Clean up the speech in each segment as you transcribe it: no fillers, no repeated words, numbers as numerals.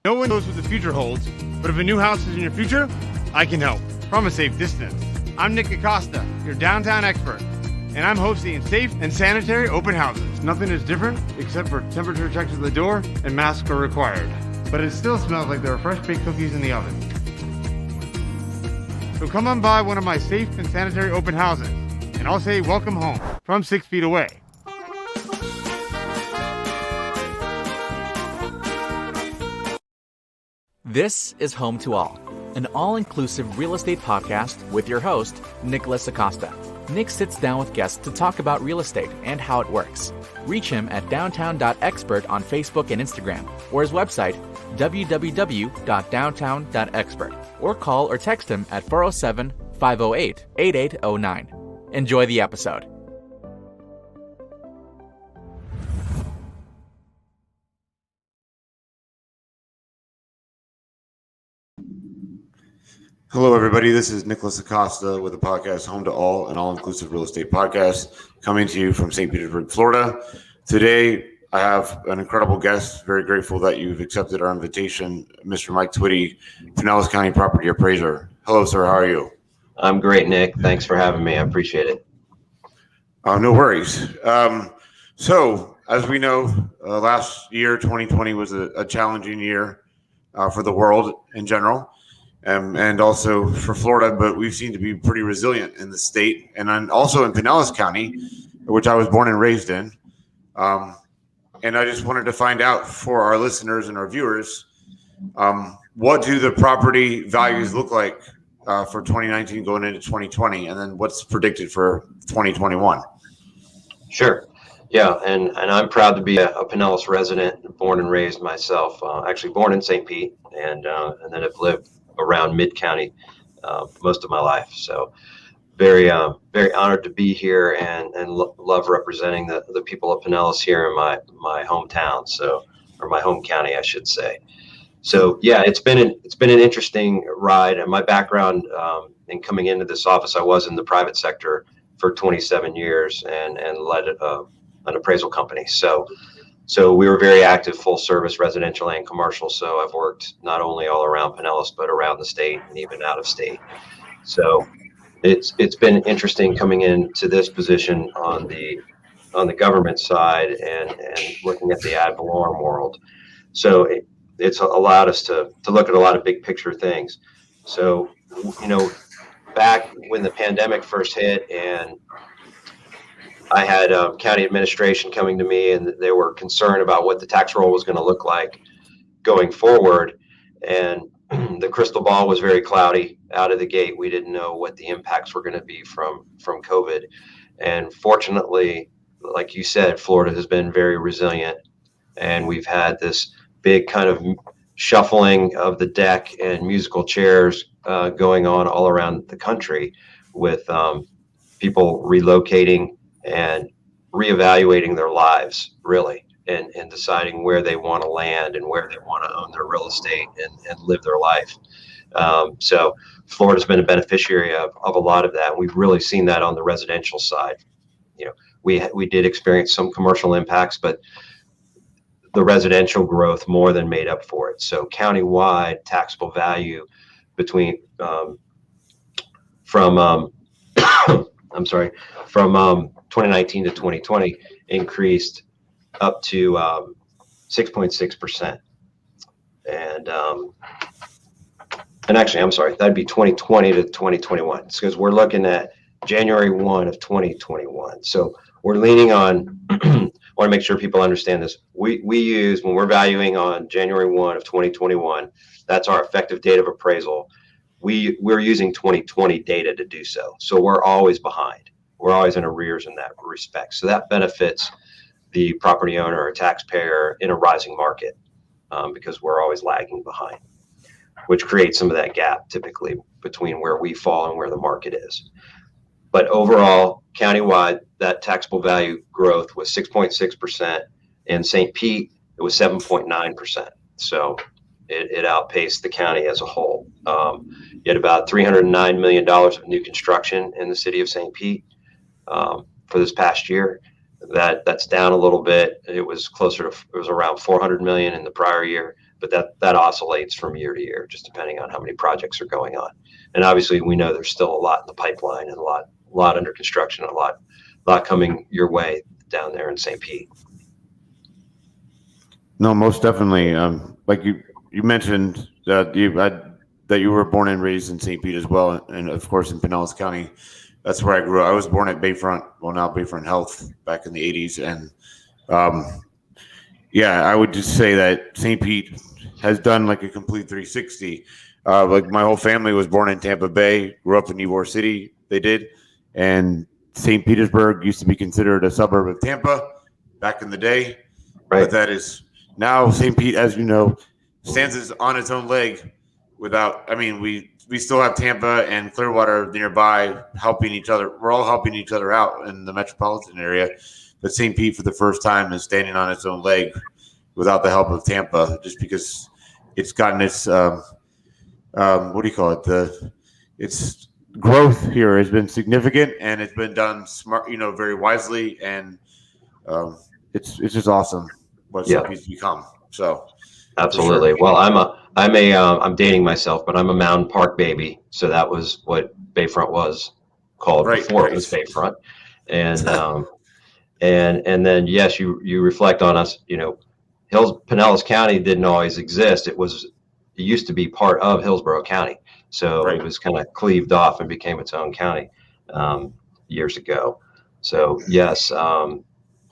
No one knows what the future holds, but if a new house is in your future, I can help from a safe distance. I'm Nick Acosta, your downtown expert, and I'm hosting safe and sanitary open houses. Nothing is different except for temperature checks at the door and masks are required. But it still smells like there are fresh baked cookies in the oven. So come on by one of my safe and sanitary open houses, and I'll say welcome home from 6 feet away. This is Home2All, an all-inclusive real estate podcast with your host, Nicholas Acosta. Nick sits down with guests to talk about real estate and how it works. Reach him at downtown.expert on Facebook and Instagram, or his website, www.downtown.expert, or call or text him at 407-508-8809. Enjoy the episode. Hello, everybody. This is Nicholas Acosta with the podcast Home2All, an all-inclusive real estate podcast, coming to you from St. Petersburg, Florida. Today, I have an incredible guest. Very grateful that you've accepted our invitation, Mr. Mike Twitty, Pinellas County Property Appraiser. Hello, sir. How are you? I'm great, Nick. Thanks for having me. I appreciate it. No worries. So, as we know, last year, 2020, was a challenging year for the world in general. And also for Florida, but we've seemed to be pretty resilient in the state. And I'm also in Pinellas County, which I was born and raised in. And I just wanted to find out for our listeners and our viewers, what do the property values look like for 2019 going into 2020? And then what's predicted for 2021? Sure. Yeah, and I'm proud to be a Pinellas resident, born and raised myself. Actually born in St. Pete, and then have lived around Mid-County most of my life. So very honored to be here and love representing the people of Pinellas here in my hometown, or my home county, I should say. So yeah, it's been an interesting ride. And my background in coming into this office, I was in the private sector for 27 years and led an appraisal company. So we were very active, full service, residential and commercial. So I've worked not only all around Pinellas, but around the state and even out of state. So it's been interesting coming into this position on the government side and looking at the ad valorem world. So it's allowed us to look at a lot of big picture things. So, back when the pandemic first hit and I had county administration coming to me, and they were concerned about what the tax roll was going to look like going forward. And the crystal ball was very cloudy out of the gate. We didn't know what the impacts were going to be from COVID. And fortunately, like you said, Florida has been very resilient, and we've had this big kind of shuffling of the deck and musical chairs going on all around the country, with people relocating and reevaluating their lives, really, and deciding where they want to land and where they want to own their real estate and live their life. So Florida's been a beneficiary of a lot of that. We've really seen that on the residential side. We did experience some commercial impacts, but the residential growth more than made up for it. So countywide taxable value between from 2019 to 2020 increased up to 6.6%. And actually, I'm sorry, that'd be 2020 to 2021, because we're looking at January 1 of 2021. So we're leaning on, I want to make sure people understand this. We use, when we're valuing on January 1 of 2021, that's our effective date of appraisal. We're using 2020 data to do so. So we're always behind. We're always in arrears in that respect. So that benefits the property owner or taxpayer in a rising market, because we're always lagging behind, which creates some of that gap typically between where we fall and where the market is. But overall, countywide, that taxable value growth was 6.6%. In St. Pete, it was 7.9%. So it outpaced the county as a whole. You had about $309 million of new construction in the city of St. Pete for this past year. That's down a little bit. It was around $400 million in the prior year. but that oscillates from year to year, just depending on how many projects are going on. And obviously, we know there's still a lot in the pipeline and a lot under construction, a lot coming your way down there in St. Pete. No, most definitely. Like you mentioned that you were born and raised in St. Pete as well, and of course in Pinellas County. That's where I grew up. I was born at Bayfront, well now Bayfront Health, back in the 80s, and yeah, I would just say that St. Pete has done like a complete 360. Like my whole family was born in Tampa Bay, grew up in Ybor City. They did, and St. Petersburg used to be considered a suburb of Tampa back in the day, Right. but that is now St. Pete, as you know, stands on its own leg. Without, I mean, we still have Tampa and Clearwater nearby helping each other. We're all helping each other out in the metropolitan area. But St. Pete, for the first time, is standing on its own leg without the help of Tampa, just because it's gotten its what do you call it? Its growth here has been significant, and it's been done smart, very wisely, and it's just awesome what St. Pete's become. So. Absolutely. Sure. Well, I'm dating myself, but I'm a Mountain Park baby. So that was what Bayfront was called before it was Bayfront. And, and then, yes, you reflect on us, Pinellas County didn't always exist. It used to be part of Hillsborough County. So It was kind of cleaved off and became its own county, years ago. So yes,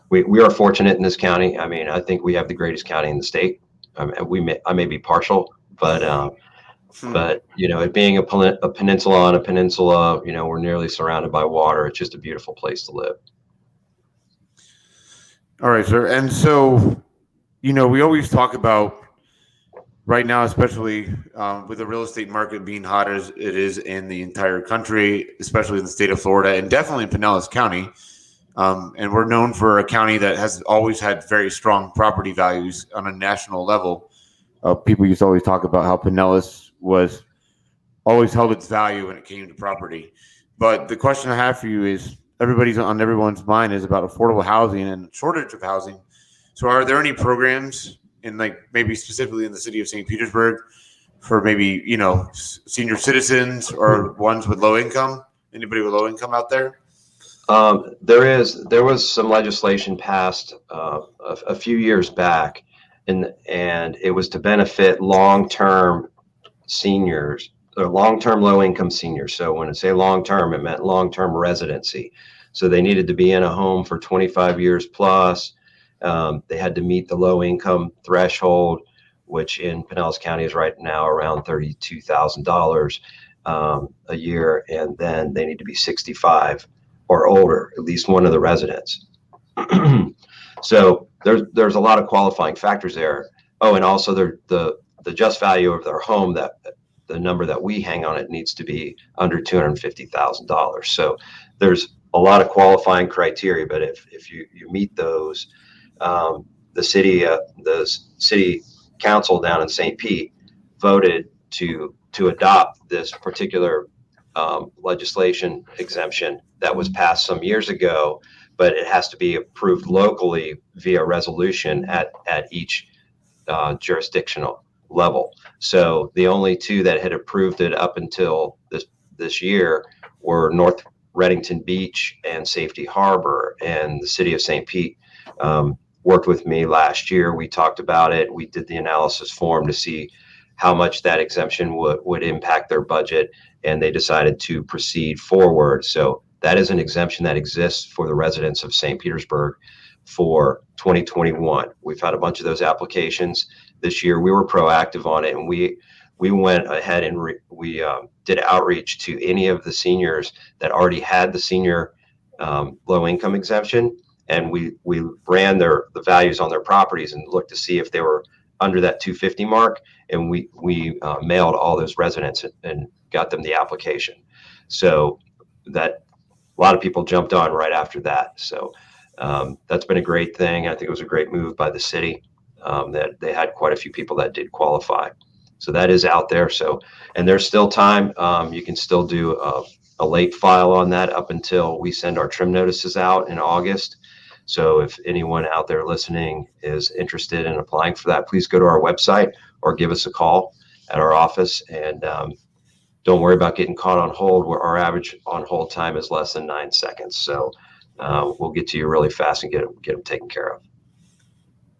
we are fortunate in this county. I mean, I think we have the greatest county in the state. I may be partial, but it being a peninsula on a peninsula, we're nearly surrounded by water. It's just a beautiful place to live. All right, sir. And so, we always talk about right now, especially with the real estate market being hot as it is in the entire country, especially in the state of Florida and definitely in Pinellas County. And we're known for a county that has always had very strong property values on a national level. People used to always talk about how Pinellas was always held its value when it came to property. But the question I have for you is, everyone's mind is about affordable housing and shortage of housing. So are there any programs in, like, maybe specifically in the city of St. Petersburg for maybe, senior citizens or ones with low income? Anybody with low income out there? There was some legislation passed a few years back, and it was to benefit long-term seniors or long-term low-income seniors. So when I say long-term, it meant long-term residency. So they needed to be in a home for 25 years plus. They had to meet the low-income threshold, which in Pinellas County is right now around $32,000 a year, and then they need to be 65 or older, at least one of the residents. So there's a lot of qualifying factors there. Oh, and also the just value of their home, that the number that we hang on it needs to be under $250,000. So there's a lot of qualifying criteria, but if you meet those, the city council down in St. Pete voted to adopt this particular legislation exemption that was passed some years ago, but it has to be approved locally via resolution at each jurisdictional level. So the only two that had approved it up until this year were North Reddington Beach and Safety Harbor, and the city of St. Pete worked with me last year. We talked about it. We did the analysis form to see how much that exemption would impact their budget, and they decided to proceed forward. So that is an exemption that exists for the residents of St. Petersburg for 2021. We've had a bunch of those applications this year. We were proactive on it, and we went ahead and we did outreach to any of the seniors that already had the senior low income exemption, and we ran the values on their properties and looked to see if they were under that 250 mark, and we mailed all those residents and got them the application. So that a lot of people jumped on right after that. So that's been a great thing. I think it was a great move by the city, that they had quite a few people that did qualify. So that is out there. So, and there's still time. You can still do a late file on that up until we send our trim notices out in August. So if anyone out there listening is interested in applying for that, please go to our website or give us a call at our office. And don't worry about getting caught on hold, where our average on hold time is less than 9 seconds. So we'll get to you really fast and get them taken care of.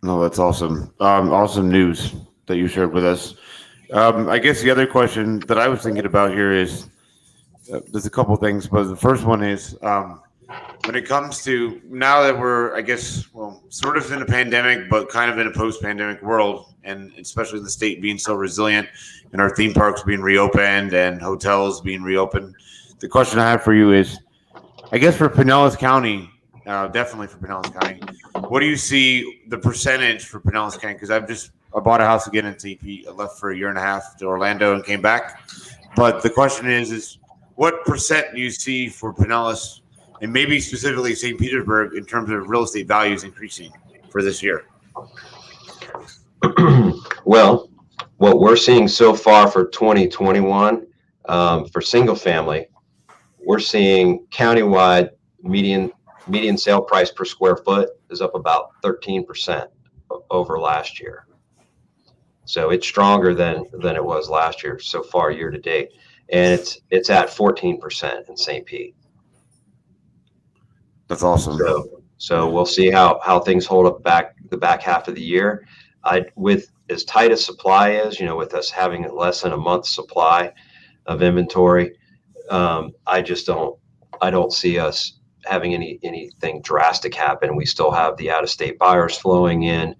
No, that's awesome. Awesome news that you shared with us. I guess the other question that I was thinking about here is there's a couple things, but the first one is when it comes to now that we're, I guess, well, sort of in a pandemic, but kind of in a post-pandemic world, and especially the state being so resilient and our theme parks being reopened and hotels being reopened. The question I have for you is, I guess for Pinellas County, definitely for Pinellas County, what do you see the percentage for Pinellas County? Because I bought a house again in TP. I left for a year and a half to Orlando and came back. But the question is what percent do you see for Pinellas and maybe specifically St. Petersburg in terms of real estate values increasing for this year? Well, what we're seeing so far for 2021 for single family, we're seeing countywide median sale price per square foot is up about 13% over last year. So it's stronger than it was last year so far year to date, and it's at 14% in St. Pete. That's awesome. So we'll see how things hold up the back half of the year. With as tight as supply is, with us having less than a month's supply of inventory, I don't see us having anything drastic happen. We still have the out-of-state buyers flowing in.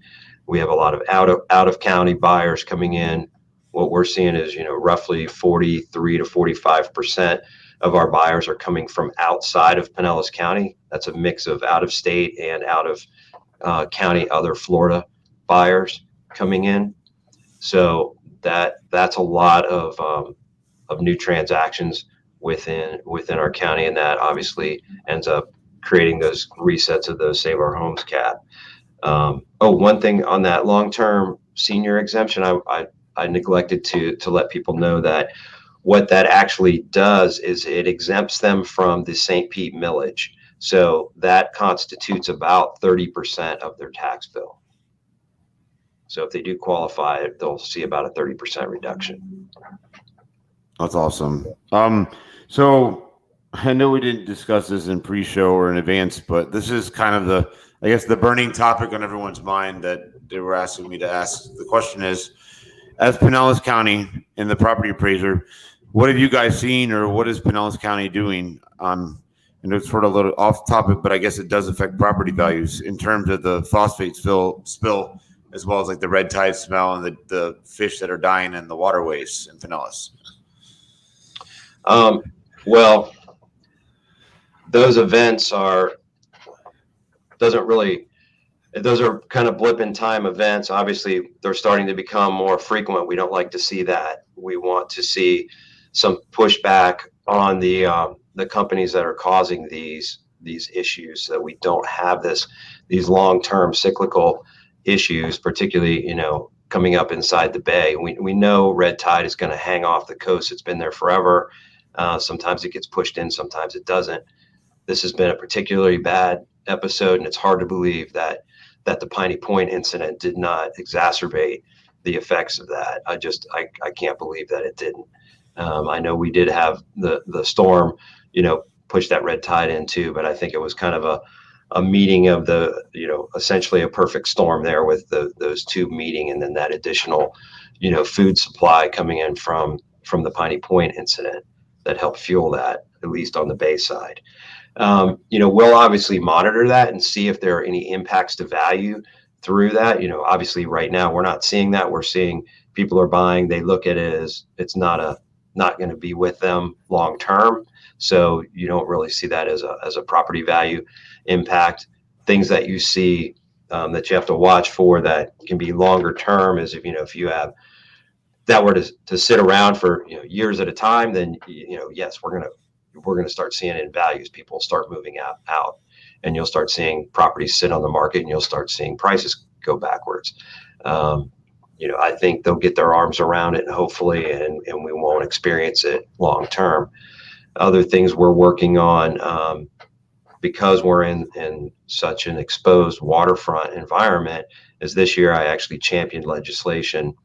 We have a lot of out of county buyers coming in. What we're seeing is, roughly 43 to 45% of our buyers are coming from outside of Pinellas County. That's a mix of out of state and out of county, other Florida buyers coming in. So that's a lot of new transactions within our county, and that obviously ends up creating those resets of those Save Our Homes cap. One thing on that long-term senior exemption, I neglected to let people know that what that actually does is it exempts them from the St. Pete millage. So that constitutes about 30% of their tax bill. So if they do qualify, they'll see about a 30% reduction. That's awesome. So I know we didn't discuss this in pre-show or in advance, but this is kind of the burning topic on everyone's mind that they were asking me to ask. The question is, as Pinellas County and the property appraiser, what have you guys seen, or what is Pinellas County doing? And it's sort of a little off topic, but I guess it does affect property values in terms of the phosphate spill, as well as like the red tide smell and the fish that are dying in the waterways in Pinellas. Well, those events those are kind of blip in time events. Obviously, they're starting to become more frequent. We don't like to see that. We want to see some pushback on the companies that are causing these issues, so that we don't have these long-term cyclical issues, particularly, coming up inside the bay. We know red tide is going to hang off the coast. It's been there forever. Sometimes it gets pushed in, sometimes it doesn't. This has been a particularly bad episode, and it's hard to believe that the Piney Point incident did not exacerbate the effects of that. I can't believe that it didn't. I know we did have the storm, push that red tide in too, but I think it was kind of a meeting of essentially a perfect storm there with those two meeting, and then that additional, food supply coming in from the Piney Point incident that helped fuel that, at least on the bay side. We'll obviously monitor that and see if there are any impacts to value through that. Obviously right now we're not seeing that. We're seeing people are buying. They look at it as it's not going to be with them long term. So you don't really see that as a property value impact. Things that you see that you have to watch for that can be longer term is if you have that were to sit around for years at a time, then yes, we're gonna start seeing it in values. People start moving out, and you'll start seeing properties sit on the market, and you'll start seeing prices go backwards. I think they'll get their arms around it, hopefully, and we won't experience it long term. Other things we're working on, because we're in such an exposed waterfront environment, is this year I actually championed legislation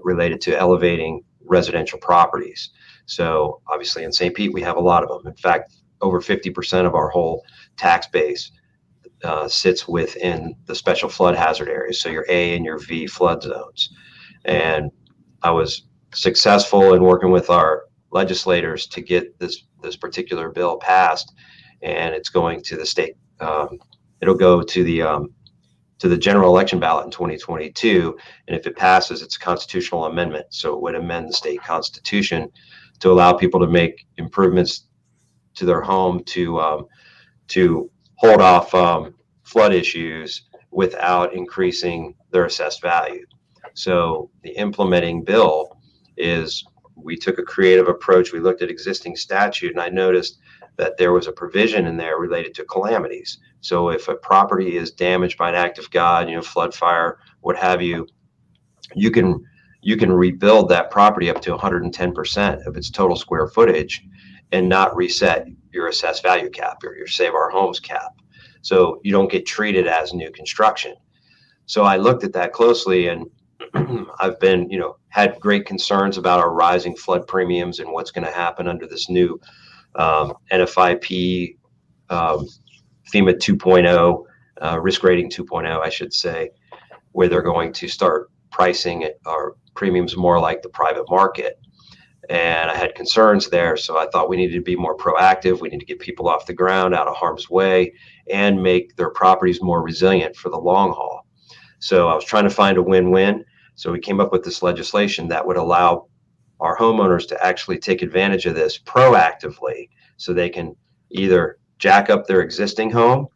related to elevating residential properties. So obviously in St. Pete, we have a lot of them. In fact, over 50% of our whole tax base sits within the special flood hazard areas. So your A and your V flood zones. And I was successful in working with our legislators to get this particular bill passed, and it's going to the state. It'll go to the general election ballot in 2022, and if it passes, it's a constitutional amendment. So it would amend the state constitution to allow people to make improvements to their home to hold off flood issues without increasing their assessed value. So the implementing bill is, we took a creative approach. We looked at existing statute, and I noticed that there was a provision in there related to calamities. So if a property is damaged by an act of God, flood, fire, what have you, you can rebuild that property up to 110% of its total square footage and not reset your assessed value cap or your Save Our Homes cap. So you don't get treated as new construction. So I looked at that closely, and I've been, had great concerns about our rising flood premiums and what's going to happen under this new NFIP FEMA 2.0, risk rating 2.0, I should say, where they're going to start pricing our premiums more like the private market. And I had concerns there. So I thought we needed to be more proactive. We need to get people off the ground, out of harm's way, and make their properties more resilient for the long haul. So I was trying to find a win-win. So we came up with this legislation that would allow our homeowners to actually take advantage of this proactively, so they can either jack up their existing home,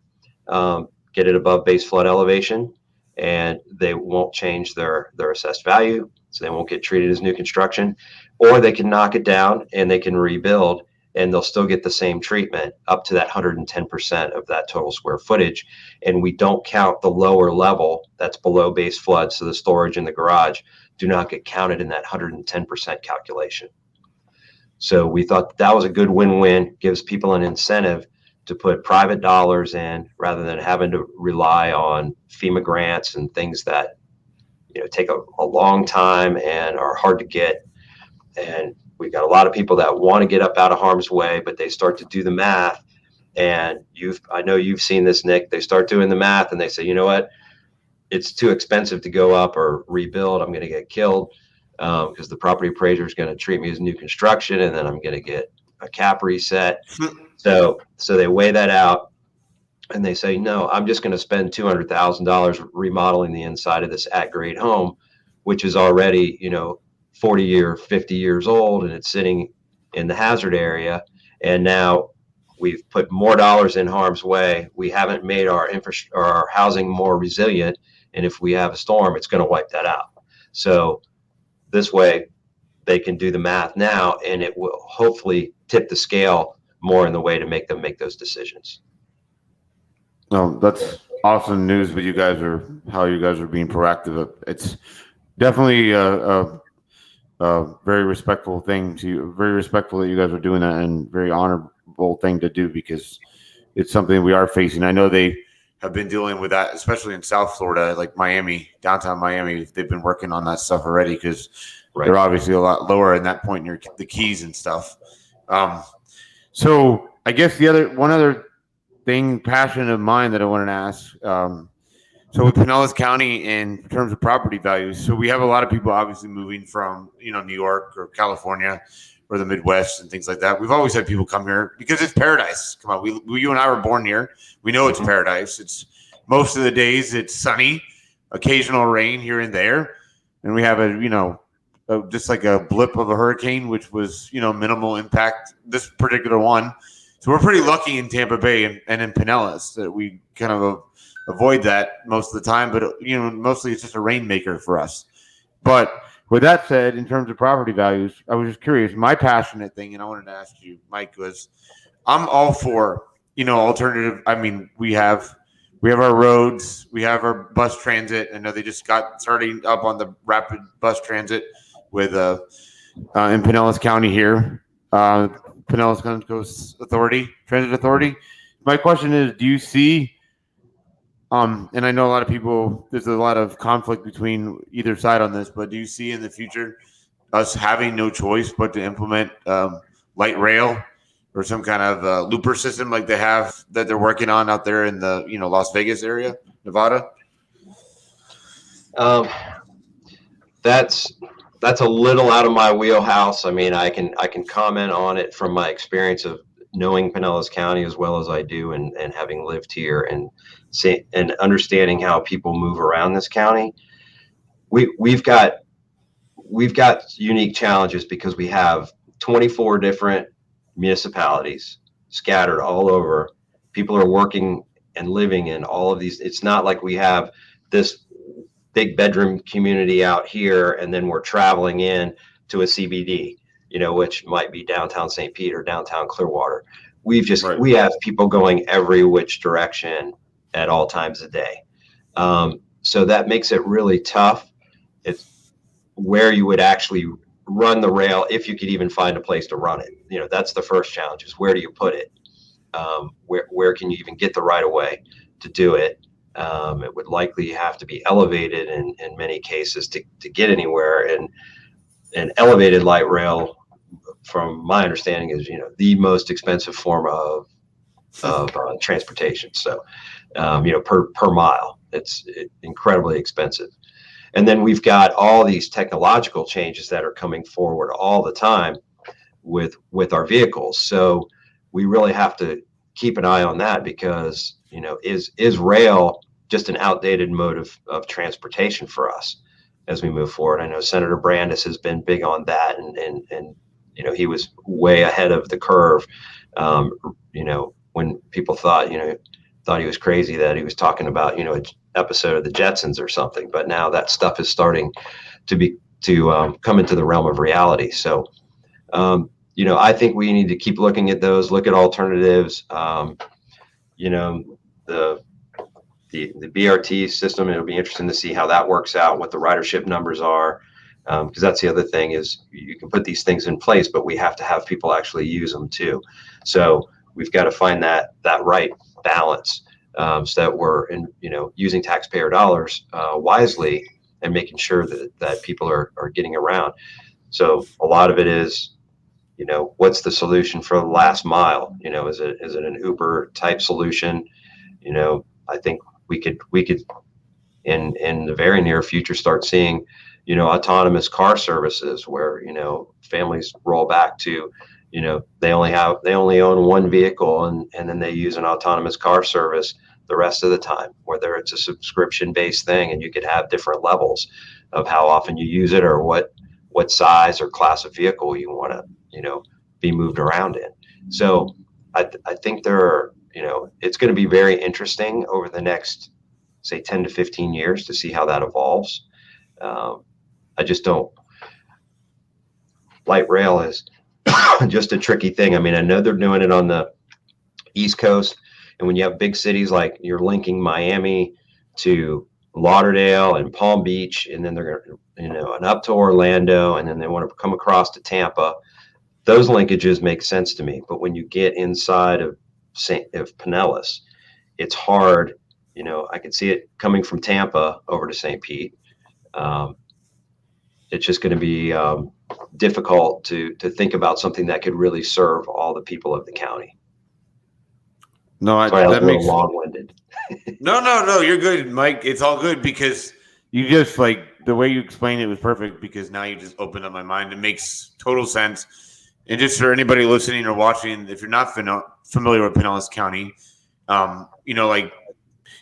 get it above base flood elevation, and they won't change their assessed value, so they won't get treated as new construction, or they can knock it down and they can rebuild, and they'll still get the same treatment up to that 110% of that total square footage. And we don't count the lower level that's below base flood, so the storage in the garage do not get counted in that 110% calculation. So we thought that was a good win-win, gives people an incentive to put private dollars in rather than having to rely on FEMA grants and things that take a long time and are hard to get. And we've got a lot of people that want to get up out of harm's way, but they start to do the math. And I know you've seen this, Nick. They start doing the math and they say, you know what? It's too expensive to go up or rebuild. I'm going to get killed because the property appraiser is going to treat me as new construction, and then I'm going to get a cap reset. So they weigh that out and they say, no, I'm just going to spend $200,000 remodeling the inside of this at-grade home, which is already, 40 or 50 years old, and it's sitting in the hazard area. And now we've put more dollars in harm's way. We haven't made our housing more resilient. And if we have a storm, it's going to wipe that out. So this way they can do the math now, and it will hopefully tip the scale more in the way to make them make those decisions. No, that's awesome news. But how you guys are being proactive. It's definitely a very respectful thing very respectful that you guys are doing that, and very honorable thing to do, because it's something we are facing. I know they have been dealing with that, especially in South Florida, like Miami, downtown Miami. They've been working on that stuff already, because they're obviously a lot lower in that point near the Keys and stuff. So I guess one other passion of mine that I wanted to ask. So with Pinellas County, in terms of property values, so we have a lot of people obviously moving from, New York or California or the Midwest and things like that. We've always had people come here because it's paradise. Come on, you and I were born here. We know it's paradise. It's most of the days it's sunny, occasional rain here and there, and we have just like a blip of a hurricane, which was minimal impact. This particular one, so we're pretty lucky in Tampa Bay and in Pinellas that we kind of avoid that most of the time, but mostly it's just a rainmaker for us. But with that said, in terms of property values, I was just curious. My passionate thing, and I wanted to ask you, Mike, was I'm all for alternative. I mean, we have our roads, we have our bus transit. I know they just got starting up on the rapid bus transit with in Pinellas County here, Pinellas Coast Transit Authority. my question is, do you see, and I know a lot of people, there's a lot of conflict between either side on this, but do you see in the future us having no choice but to implement light rail or some kind of looper system like they have that they're working on out there in the Las Vegas area, Nevada? That's a little out of my wheelhouse. I mean, I can comment on it from my experience of knowing Pinellas County as well as I do, and having lived here and understanding how people move around this county. We've got unique challenges because we have 24 different municipalities scattered all over. People are working and living in all of these. It's not like we have this big bedroom community out here and then we're traveling in to a CBD, which might be downtown St. Pete or downtown Clearwater. We have people going every which direction at all times of day. So that makes it really tough. It's where you would actually run the rail, if you could even find a place to run it. That's the first challenge, is where do you put it? Where can you even get the right of way to do it? It would likely have to be elevated in many cases to get anywhere. And elevated light rail, from my understanding, is the most expensive form of transportation. So per mile, it's incredibly expensive. And then we've got all these technological changes that are coming forward all the time with our vehicles. So we really have to keep an eye on that, because is rail just an outdated mode of transportation for us as we move forward? I know Senator Brandis has been big on that, and he was way ahead of the curve. When people thought he was crazy that he was talking about an episode of the Jetsons or something, but now that stuff is starting to come into the realm of reality. So I think we need to keep looking at those, look at alternatives. The BRT system, it'll be interesting to see how that works out, what the ridership numbers are, because that's the other thing, is you can put these things in place, but we have to have people actually use them too. So we've got to find that right balance, so that we're using taxpayer dollars wisely and making sure that people are getting around. So a lot of it is, what's the solution for the last mile? Is it an Uber type solution? I think we could in the very near future start seeing autonomous car services where families roll back to they only own one vehicle, and then they use an autonomous car service the rest of the time, whether it's a subscription based thing, and you could have different levels of how often you use it, or what size or class of vehicle you want to be moved around in. So I think there are it's going to be very interesting over the next, say, 10 to 15 years to see how that evolves. I just don't. Light rail is just a tricky thing. I mean, I know they're doing it on the East Coast, and when you have big cities like you're linking Miami to Lauderdale and Palm Beach, and then they're going to, and up to Orlando, and then they want to come across to Tampa. Those linkages make sense to me. But when you get inside of Pinellas, it's hard. I can see it coming from Tampa over to St. Pete. It's just going to be difficult to think about something that could really serve all the people of the county. No, that makes long-winded. No, you're good, Mike. It's all good, because you just, the way you explained it was perfect, because now you just opened up my mind. It makes total sense. And just for anybody listening or watching, if you're not familiar with Pinellas County,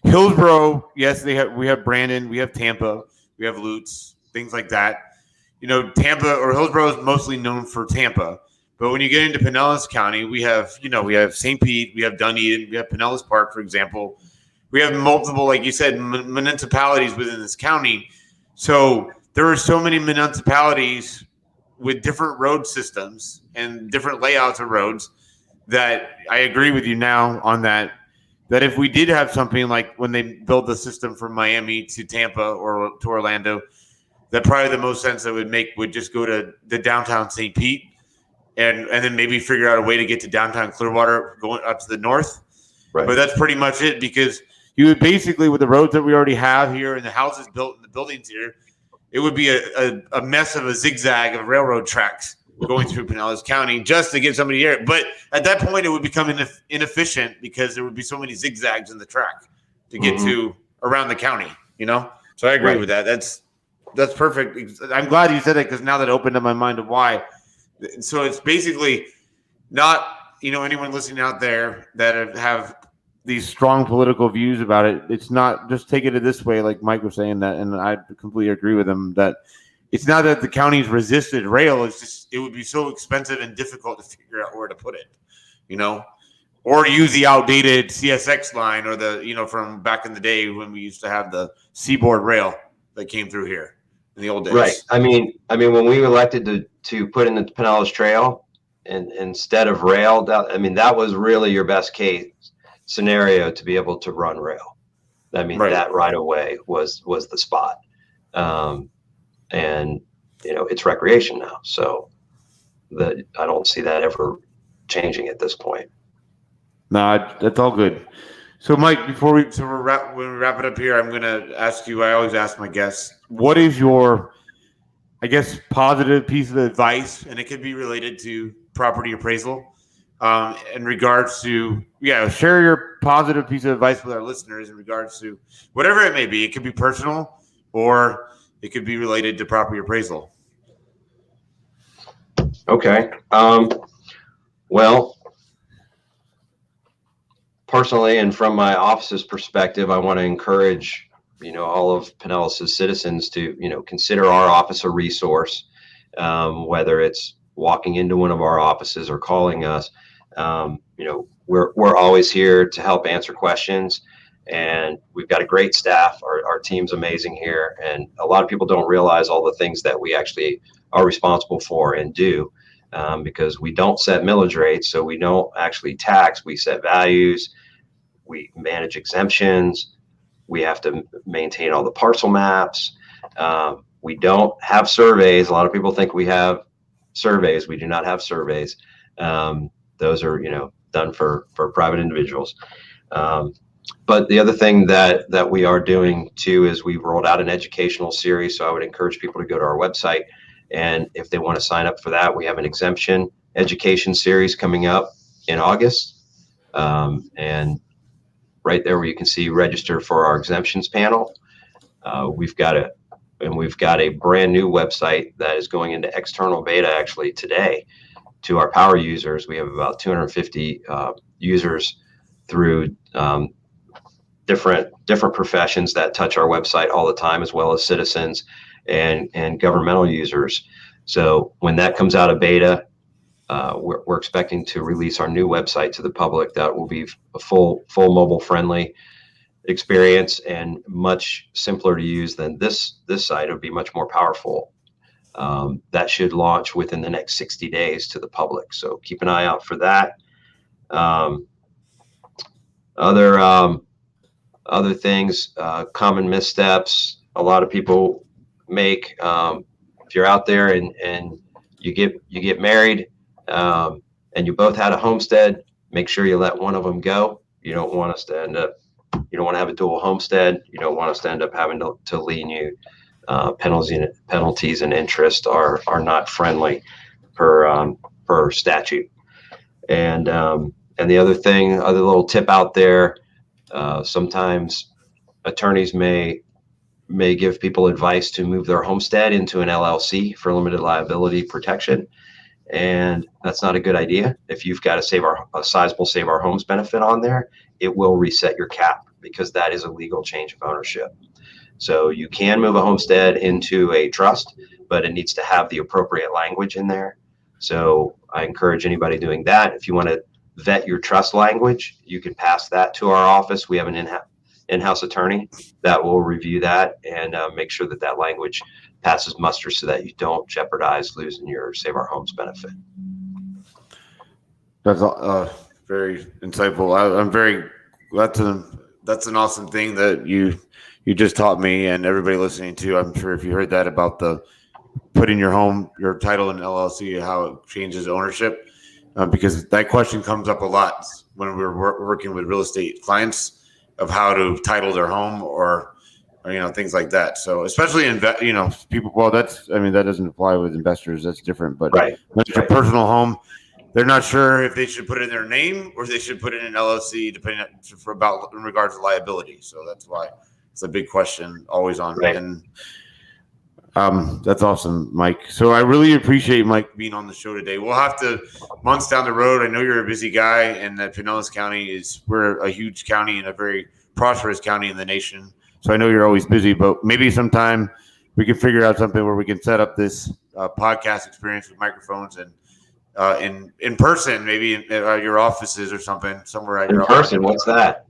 Hillsborough, yes, we have Brandon, we have Tampa, we have Lutz, things like that. Tampa or Hillsborough is mostly known for Tampa, but when you get into Pinellas County, we have St. Pete, we have Dunedin, we have Pinellas Park, for example. We have multiple, like you said, municipalities within this county. So there are so many municipalities with different road systems and different layouts of roads that I agree with you now on that if we did have something like when they build the system from Miami to Tampa or to Orlando, that probably the most sense that would make would just go to the downtown St. Pete and then maybe figure out a way to get to downtown Clearwater going up to the north. But that's pretty much it, because you would basically, with the roads that we already have here and the houses built and the buildings here, it would be a mess of a zigzag of railroad tracks going through Pinellas County just to get somebody here. But at that point, it would become inefficient because there would be so many zigzags in the track to get to around the county, So I agree with that. That's perfect. I'm glad you said it, because now that opened up my mind of why. So it's basically not, anyone listening out there that have these strong political views about it. It's not just take it this way, like Mike was saying that, and I completely agree with him that it's not that the county's resisted rail. It's just it would be so expensive and difficult to figure out where to put it, or use the outdated CSX line or the from back in the day when we used to have the Seaboard Rail that came through here in the old days. Right. I mean, when we elected to put in the Pinellas Trail and instead of rail, that was really your best case scenario to be able to run rail. That right away was the spot. And it's recreation now. So I don't see that ever changing at this point. No, that's all good. So Mike, before we wrap it up here, I'm going to ask you, I always ask my guests, what is your, I guess, positive piece of advice, and it could be related to property appraisal, in regards to, share your positive piece of advice with our listeners in regards to whatever it may be. It could be personal or it could be related to property appraisal. Okay. Well, personally, and from my office's perspective, I want to encourage, all of Pinellas' citizens to, consider our office a resource, whether it's walking into one of our offices or calling us. We're always here to help answer questions, and we've got a great staff. Our team's amazing here, and a lot of people don't realize all the things that we actually are responsible for and do, because we don't set millage rates, so we don't actually tax. We set values, we manage exemptions, we have to maintain all the parcel maps. We don't have surveys. A lot of people think we have surveys. We do not have surveys. Those are, done for private individuals. But the other thing that we are doing too is we've rolled out an educational series. So I would encourage people to go to our website, and if they want to sign up for that, we have an exemption education series coming up in August. And right there where you can see register for our exemptions panel. We've got a brand new website that is going into external beta actually today to our power users. We have about 250 users through different professions that touch our website all the time, as well as citizens and governmental users. So when that comes out of beta, we're expecting to release our new website to the public. That will be a full mobile friendly experience and much simpler to use than this site. It would be much more powerful. That should launch within the next 60 days to the public. So keep an eye out for that. Other things, common missteps a lot of people make. If you're out there and you get married, and you both had a homestead, make sure you let one of them go. You don't want to have a dual homestead. You don't want us to end up having to lien you. Penalties and interest are not friendly per statute. And the other little tip out there, sometimes attorneys may give people advice to move their homestead into an LLC for limited liability protection. And that's not a good idea. If you've got a sizable Save Our Homes benefit on there, it will reset your cap because that is a legal change of ownership. So you can move a homestead into a trust, but it needs to have the appropriate language in there. So I encourage anybody doing that. If you want to vet your trust language, you can pass that to our office. We have an in-house attorney that will review that and make sure that language passes muster so that you don't jeopardize losing your Save Our Homes benefit. That's very insightful. I'm very that's an awesome thing that you just taught me and everybody listening to. I'm sure if you heard that about the putting your title in LLC, how it changes ownership. because that question comes up a lot when we're working with real estate clients of how to title their home or things like that. So especially people. Well, that doesn't apply with investors. That's different. But Right. when it's your personal home, they're not sure if they should put it in their name or they should put it in an LLC, depending in regards to liability. So that's why it's a big question always on. Right. And that's awesome, Mike. So I really appreciate Mike being on the show today. We'll have to months down the road. I know you're a busy guy, and that Pinellas County we're a huge county and a very prosperous county in the nation. So I know you're always busy, but maybe sometime we can figure out something where we can set up this podcast experience with microphones and in person, maybe in your offices or something somewhere. In person, what's that?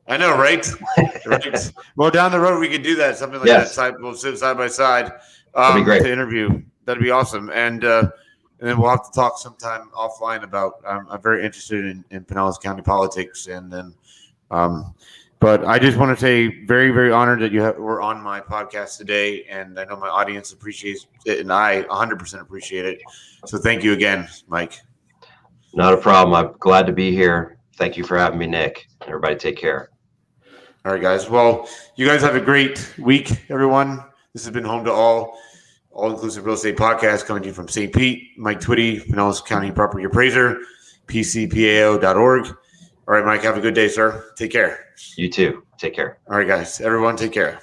I know, right? Right. Well, down the road we could do that, something like that. We'll sit side by side That'd be great. to interview. That'd be awesome. And then we'll have to talk sometime offline about. I'm very interested in Pinellas County politics, and then. But I just want to say, very, very honored that you were on my podcast today, and I know my audience appreciates it, and I 100% appreciate it. So thank you again, Mike. Not a problem. I'm glad to be here. Thank you for having me, Nick. Everybody take care. All right, guys. Well, you guys have a great week, everyone. This has been Home2All, all-inclusive real estate podcast coming to you from St. Pete. Mike Twitty, Pinellas County Property Appraiser, PCPAO.org. All right, Mike, have a good day, sir. Take care. You too. Take care. All right, guys. Everyone, take care.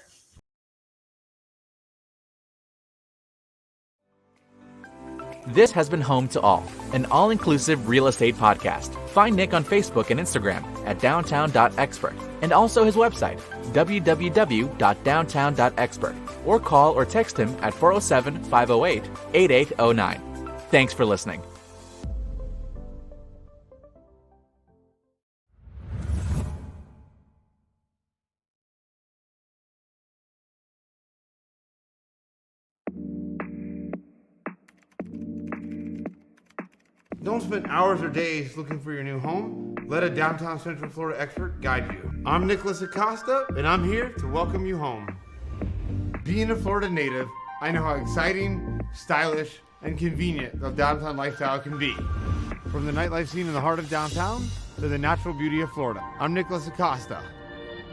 This has been Home2All, an all-inclusive real estate podcast. Find Nick on Facebook and Instagram at downtown.expert, and also his website, www.downtown.expert, or call or text him at 407-508-8809. Thanks for listening. Don't spend hours or days looking for your new home. Let a downtown Central Florida expert guide you. I'm Nicholas Acosta, and I'm here to welcome you home. Being a Florida native, I know how exciting, stylish, and convenient the downtown lifestyle can be. From the nightlife scene in the heart of downtown to the natural beauty of Florida. I'm Nicholas Acosta,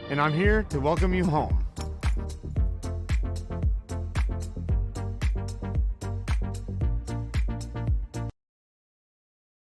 and I'm here to welcome you home.